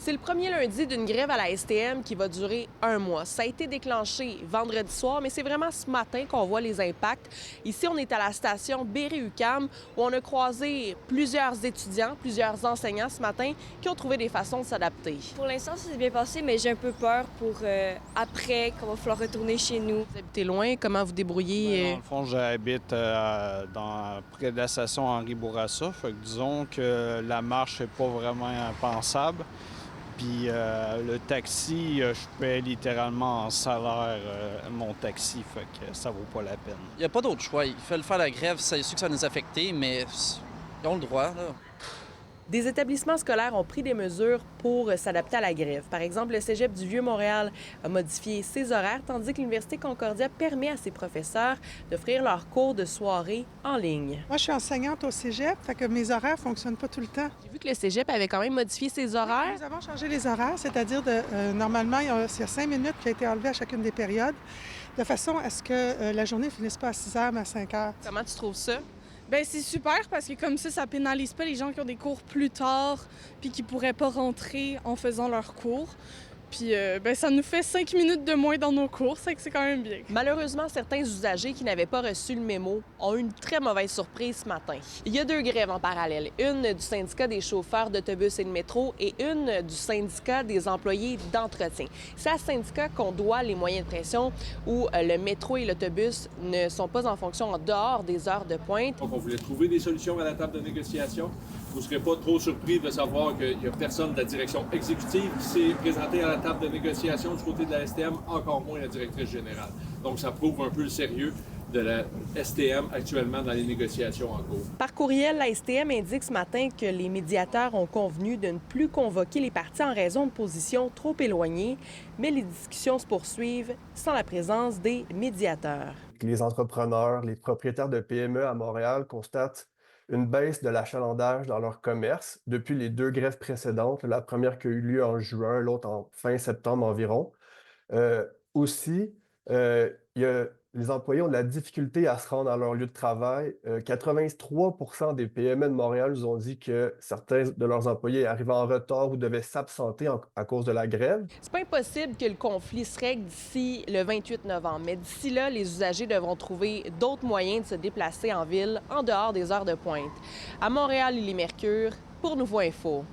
C'est le premier lundi d'une grève à la STM qui va durer un mois. Ça a été déclenché vendredi soir, mais c'est vraiment ce matin qu'on voit les impacts. Ici, on est à la station Berry-UQAM où on a croisé plusieurs étudiants, plusieurs enseignants ce matin qui ont trouvé des façons de s'adapter. Pour l'instant, ça s'est bien passé, mais j'ai un peu peur pour après, qu'on va falloir retourner chez nous. Vous habitez loin, comment vous débrouillez? Dans le fond, j'habite près de la station Henri Bourassa. Fait que disons que la marche n'est pas vraiment pensable. Puis le taxi, je paie littéralement en salaire mon taxi, fait que ça vaut pas la peine. Il n'y a pas d'autre choix. Il fallait faire la grève. C'est sûr que ça va nous affecter, mais ils ont le droit, là. Des établissements scolaires ont pris des mesures pour s'adapter à la grève. Par exemple, le Cégep du Vieux-Montréal a modifié ses horaires, tandis que l'Université Concordia permet à ses professeurs d'offrir leurs cours de soirée en ligne. Moi, je suis enseignante au Cégep, fait que mes horaires ne fonctionnent pas tout le temps. J'ai vu que le Cégep avait quand même modifié ses horaires. Nous avons changé les horaires, c'est-à-dire normalement, il y a 5 minutes qui a été enlevée à chacune des périodes, de façon à ce que la journée ne finisse pas à 6 heures, mais à 5 heures. Comment tu trouves ça? Bien, c'est super parce que comme ça pénalise pas les gens qui ont des cours plus tard puis qui pourraient pas rentrer en faisant leurs cours. Puis ça nous fait 5 minutes de moins dans nos cours, c'est que c'est quand même bien. Malheureusement, certains usagers qui n'avaient pas reçu le mémo ont eu une très mauvaise surprise ce matin. Il y a deux grèves en parallèle, une du syndicat des chauffeurs d'autobus et de métro et une du syndicat des employés d'entretien. C'est à ce syndicat qu'on doit les moyens de pression où le métro et l'autobus ne sont pas en fonction en dehors des heures de pointe. Donc, on voulait trouver des solutions à la table de négociation. Vous ne serez pas trop surpris de savoir qu'il n'y a personne de la direction exécutive qui s'est présenté à la table de négociation du côté de la STM, encore moins la directrice générale. Donc, ça prouve un peu le sérieux de la STM actuellement dans les négociations en cours. Par courriel, la STM indique ce matin que les médiateurs ont convenu de ne plus convoquer les parties en raison de positions trop éloignées, mais les discussions se poursuivent sans la présence des médiateurs. Les entrepreneurs, les propriétaires de PME à Montréal constatent une baisse de l'achalandage dans leur commerce depuis les deux grèves précédentes, la première qui a eu lieu en juin, l'autre en fin septembre environ. Les employés ont de la difficulté à se rendre à leur lieu de travail. 83% des PME de Montréal nous ont dit que certains de leurs employés arrivaient en retard ou devaient s'absenter à cause de la grève. C'est pas impossible que le conflit se règle d'ici le 28 novembre, mais d'ici là, les usagers devront trouver d'autres moyens de se déplacer en ville en dehors des heures de pointe. À Montréal, Lily Mercure, pour Nouveau Info.